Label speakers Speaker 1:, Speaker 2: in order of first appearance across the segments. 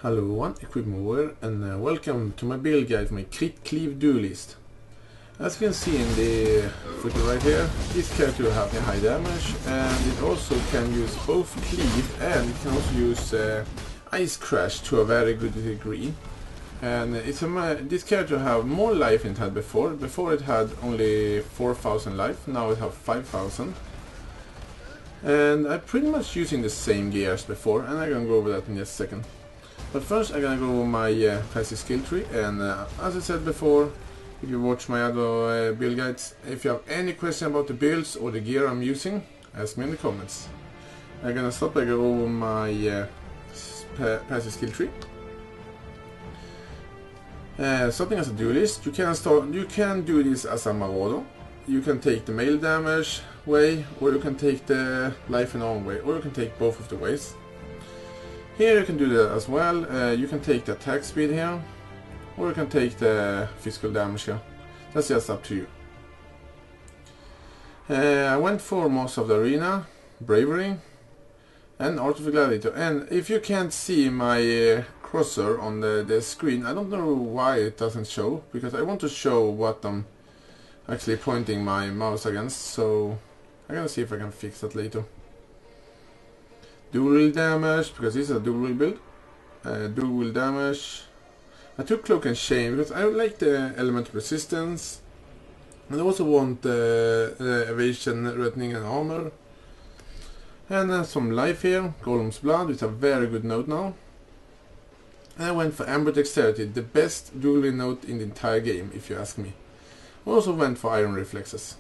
Speaker 1: Hello everyone, Equipment and welcome to my build guide for my Cleave duelist. As you can see in the footer right here, this character will have high damage, and it also can use both Cleave and it can also use Ice Crash to a very good degree. And this character have more life than it had before. Before it had only 4,000 life, now it have 5,000. And I'm pretty much using the same gear as before, and I'm gonna go over that in just a second. But first I'm gonna go over my passive skill tree, and as I said before, if you watch my other build guides, if you have any question about the builds or the gear I'm using, ask me in the comments. I'm gonna start by going over my passive skill tree. Starting as a duelist, you can do this as a marauder. You can take the melee damage way, or you can take the life and arm way, or you can take both of the ways. Here you can do that as well. You can take the attack speed here, or you can take the physical damage here. That's just up to you. I went for most of the arena, bravery, and art of the gladiator. And if you can't see my cursor on the screen, I don't know why it doesn't show, because I want to show what I'm actually pointing my mouse against. So I'm gonna see if I can fix that later. Dual damage, because this is a dual build. Dual damage. I took Cloak and Shame because I like the element of resistance. And I also want evasion, reddening and armor. And some life here. Golem's Blood, it's a very good note now. And I went for Amber Dexterity, the best dual note in the entire game, if you ask me. I also went for Iron Reflexes.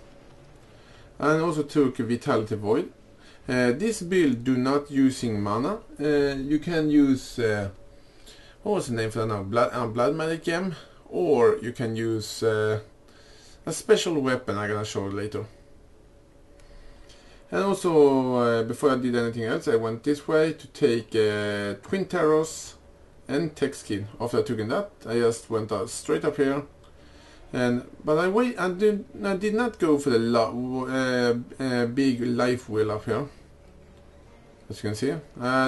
Speaker 1: And also took Vitality Void. This build do not using mana. You can use what was the name for that now? Blood Magic Gem, or you can use a special weapon I'm gonna show later. And also before I did anything else, I went this way to take Twin Terrors and Tech Skin. After I took in that, I just went out straight up here. But I did not go for the big life wheel up here. As you can see,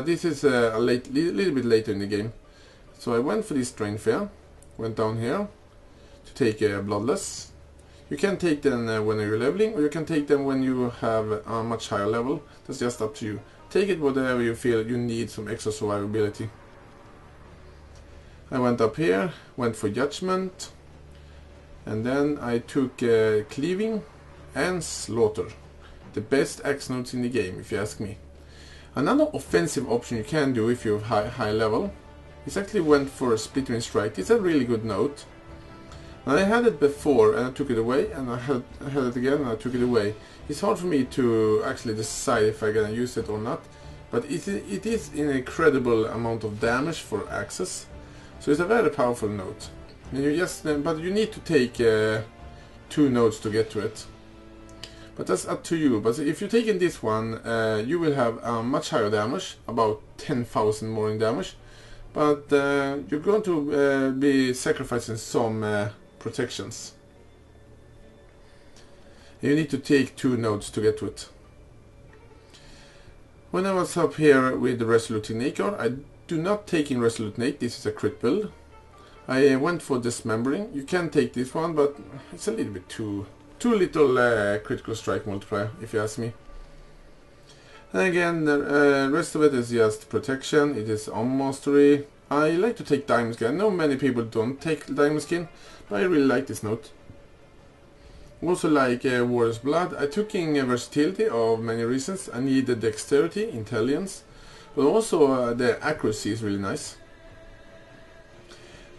Speaker 1: this is a little bit later in the game. So I went for this strength here, went down here to take Bloodless. You can take them when you're leveling, or you can take them when you have a much higher level. That's just up to you. Take it whatever you feel you need some extra survivability. I went up here, went for Judgment. And then I took Cleaving and Slaughter. The best axe notes in the game, if you ask me. Another offensive option you can do if you have high level is actually went for Splittering Strike. It's a really good note. And I had it before and I took it away, and I had it again and I took it away. It's hard for me to actually decide if I'm gonna use it or not. But it is an incredible amount of damage for axes. So it's a very powerful note. And but you need to take 2 notes to get to it. But that's up to you. But if you're taking this one, you will have much higher damage, about 10,000 more in damage. But you're going to be sacrificing some protections. You need to take 2 notes to get to it. When I was up here with the Resolute Nature, I do not take in Resolute Nate. This is a crit build. I went for Dismembering. You can take this one, but it's a little bit too little critical strike multiplier, if you ask me. And again, the rest of it is just protection. It is armor mastery. I like to take Diamond Skin. I know many people don't take Diamond Skin, but I really like this note. Also like Warrior's Blood. I took in versatility of many reasons. I need the dexterity, intelligence, but also the accuracy is really nice.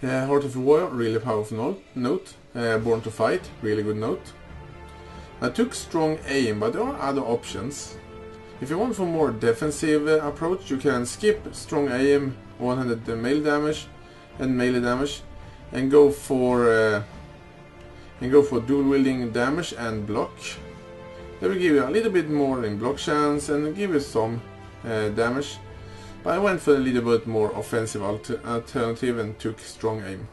Speaker 1: Heart of the Warrior, really powerful note. Born to Fight, really good note. I took Strong Aim, but there are other options. If you want for more defensive approach, you can skip Strong Aim, 100 melee damage, and go for dual wielding damage and block. They will give you a little bit more in block chance and give you some damage. But I went for a little bit more offensive alternative and took Strong Aim.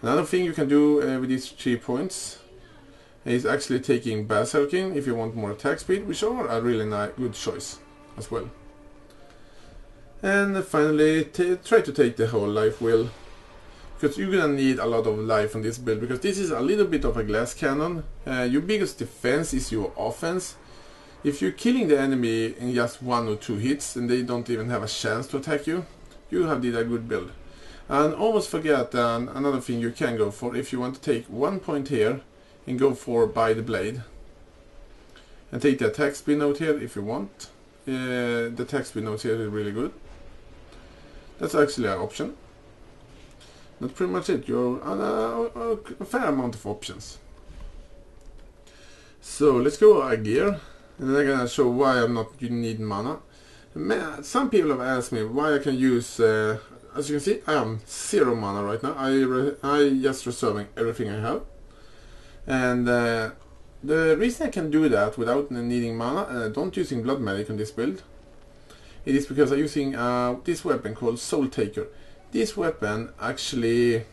Speaker 1: Another thing you can do with these 3 points is actually taking Berserking if you want more attack speed, which are a really good choice as well. And finally, try to take the whole life wheel, because you're gonna need a lot of life on this build, because this is a little bit of a glass cannon. Your biggest defense is your offense. If you're killing the enemy in just 1 or 2 hits and they don't even have a chance to attack you, you have did a good build. And almost forget another thing you can go for if you want to take 1 point here and go for by the blade. And take the attack speed note here if you want. The attack speed note here is really good. That's actually an option. That's pretty much it. You're on a fair amount of options. So let's go a gear, and then I'm gonna show why you need mana. Some people have asked me why I can use. As you can see, I am 0 mana right now. I just reserving everything I have, and the reason I can do that without needing mana, don't using blood medic on this build, it is because I'm using this weapon called Soul Taker. This weapon actually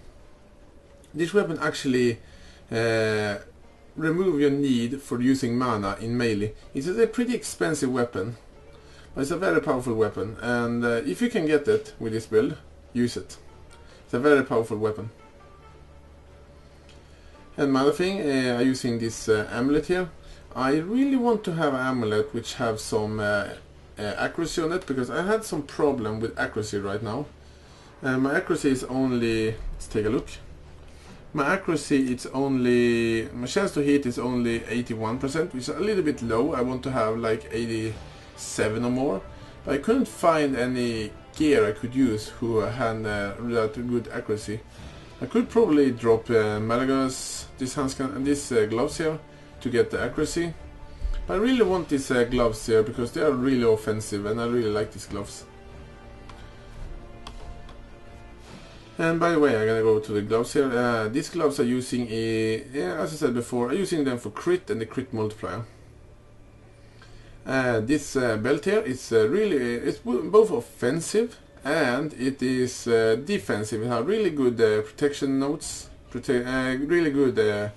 Speaker 1: remove your need for using mana in melee. It's a pretty expensive weapon, but it's a very powerful weapon, and if you can get it with this build, use it. It's a very powerful weapon. And another thing, I'm using this amulet here. I really want to have an amulet which have some accuracy on it, because I had some problem with accuracy right now. My accuracy is only, let's take a look. My chance to hit is only 81%, which is a little bit low. I want to have like 87 or more. But I couldn't find any gear I could use who had that good accuracy. I could probably drop Malagas, this handscan and these gloves here to get the accuracy. But I really want these gloves here because they are really offensive, and I really like these gloves. And by the way, I'm gonna go to the gloves here. These gloves are using as I said before, I'm using them for crit and the crit multiplier. This belt here is it's both offensive and it is defensive. It has really good protection notes, really good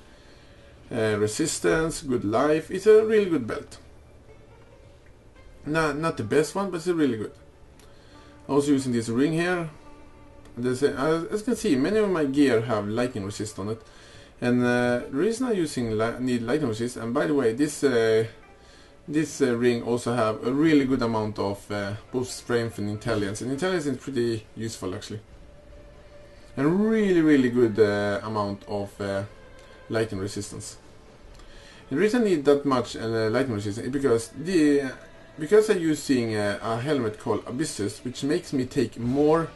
Speaker 1: resistance, good life. It's a really good belt. Not the best one, but it's really good. Also using this ring here. As you can see, many of my gear have lightning resist on it, and the reason I need lightning resist. And by the way, this ring also have a really good amount of both strength and intelligence. And intelligence is pretty useful actually, and really good amount of lightning resistance. The reason I need that much lightning resistance is because I'm using a helmet called Abyssus, which makes me take more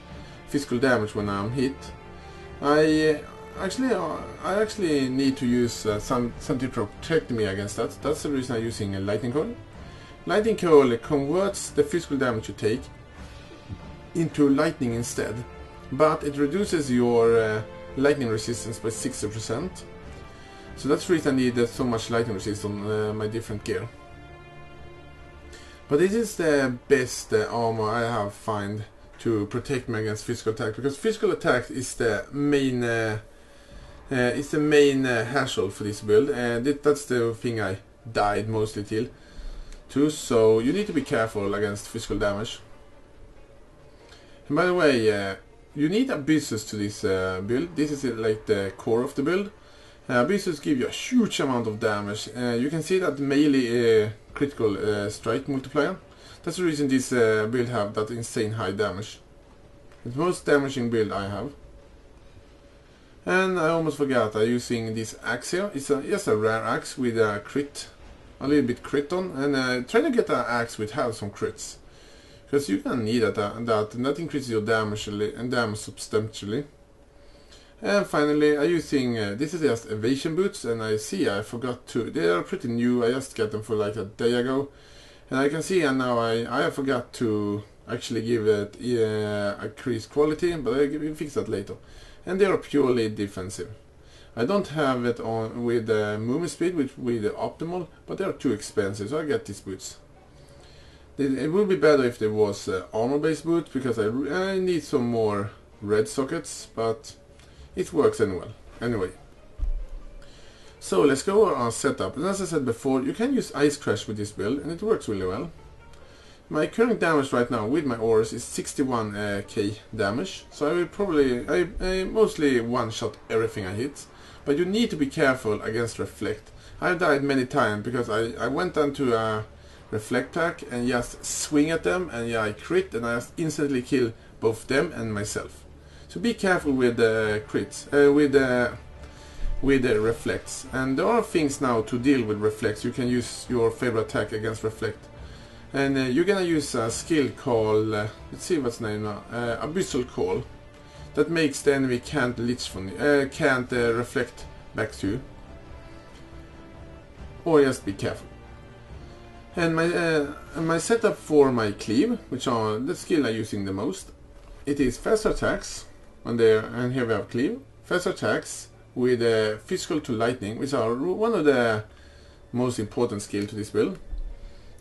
Speaker 1: physical damage when I'm hit. I actually need to use something to protect me against that. That's the reason I'm using a lightning coil. Lightning coil converts the physical damage you take into lightning instead, but it reduces your lightning resistance by 60%. So that's the reason I need so much lightning resistance on my different gear. But this is the best armor I have found to protect me against physical attack, because physical attack is the main hassle for this build, and that's the thing I died mostly to. So you need to be careful against physical damage. And by the way, you need Abyssus to this build. This is like the core of the build. Abyssus give you a huge amount of damage. You can see that melee critical strike multiplier. That's the reason this build have that insane high damage. It's the most damaging build I have. And I almost forgot, I'm using this axe here. It's just a rare axe with a crit, a little bit crit on. And try to get an axe with have some crits, because you can need that, and that increases your damage and damage substantially. And finally, I'm using this is just evasion boots, and I forgot to. They are pretty new. I just got them for like a day ago. And I can see, and now I forgot to actually give it increased quality, but I will fix that later. And they are purely defensive. I don't have it on with movement speed, with the optimal, but they are too expensive, so I get these boots. It would be better if there was armor-based boots, because I need some more red sockets, but it works anyway. So let's go over our setup. And as I said before, you can use Ice Crash with this build, and it works really well. My current damage right now with my auras is 61k damage, so I will probably, I mostly one-shot everything I hit, but you need to be careful against Reflect. I've died many times because I went onto a Reflect pack and just swing at them, and yeah, I crit and I instantly kill both them and myself. So be careful with the crits, with the reflects. And there are things now to deal with reflects. You can use your favorite attack against reflect. And you're gonna use a skill called, let's see what's the name now, Abyssal Call. That makes the enemy can't lich from you, can't reflect back to you. Or just be careful. And my setup for my Cleave, which are the skill I'm using the most, it is faster attacks, and here we have Cleave, faster attacks with physical to lightning, which are one of the most important skills to this build.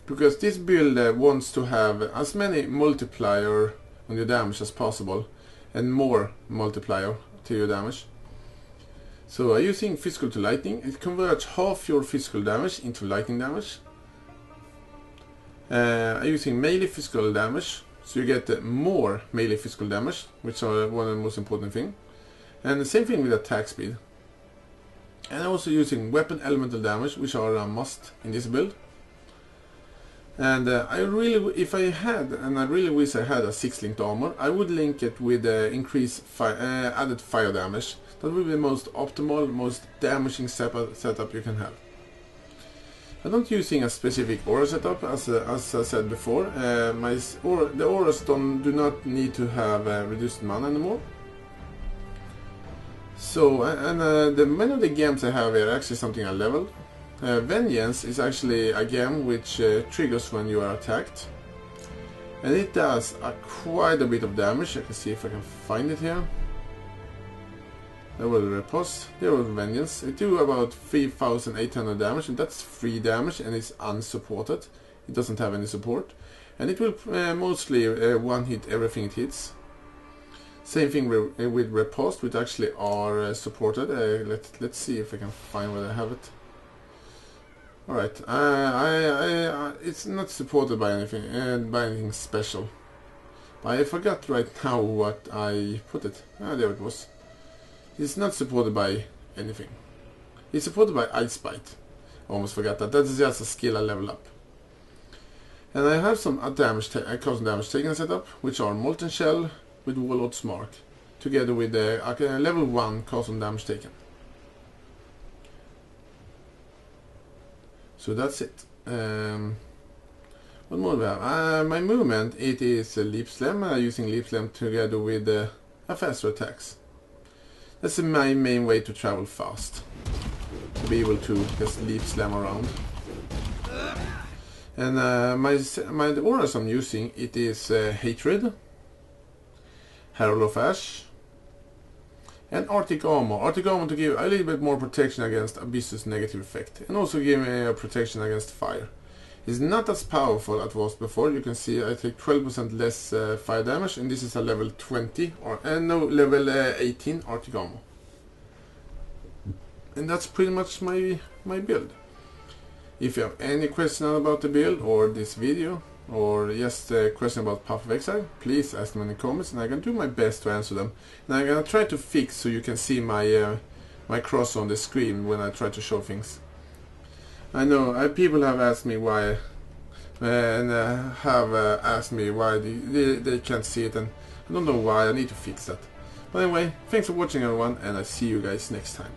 Speaker 1: Because this build wants to have as many multiplier on your damage as possible, and more multiplier to your damage. So using physical to lightning, it converts half your physical damage into lightning damage. Using melee physical damage, so you get more melee physical damage, which are one of the most important things. And the same thing with attack speed. And also using weapon elemental damage, which are a must in this build. And I really, if I had, and I really wish I had a 6-linked armor, I would link it with increased added fire damage. That would be the most optimal, most damaging setup you can have. I'm not using a specific aura setup, as I said before. The auras do not need to have reduced mana anymore. So, many of the gems I have here are actually something I leveled. Vengeance is actually a gem which triggers when you are attacked. And it does quite a bit of damage. I can see if I can find it here. There was a repose. There was Vengeance. It do about 3,800 damage, and that's free damage, and it's unsupported. It doesn't have any support. And it will mostly one-hit everything it hits. Same thing with Repose, which actually are supported. Let's see if I can find where I have it. Alright, it's not supported by anything special. But I forgot right now what I put it. Ah, there it was. It's not supported by anything. It's supported by Ice Bite. Almost forgot that. That's just a skill I level up. And I have some constant damage taken setup, which are Molten Shell with Warlord's Mark, together with the level 1 constant damage taken. So that's it. What more do we have? My movement, it is Leap Slam, using Leap Slam together with faster attacks. That's my main way to travel fast. To be able to just Leap Slam around. And the auras I'm using, it is Hatred, Herald of Ash, and Arctic Armor. Arctic Armor to give a little bit more protection against Abyss's negative effect, and also give me a protection against fire. It's not as powerful as it was before. You can see I take 12% less fire damage, and this is a level 20 or level 18 Arctic Armor. And that's pretty much my build. If you have any question about the build or this video, or just a question about Path of Exile, please ask them in the comments, and I can do my best to answer them. And I'm gonna try to fix so you can see my my cross on the screen when I try to show things. I know people have asked me why, and have asked me why they can't see it, and I don't know why. I need to fix that. But anyway, thanks for watching everyone, and I see you guys next time.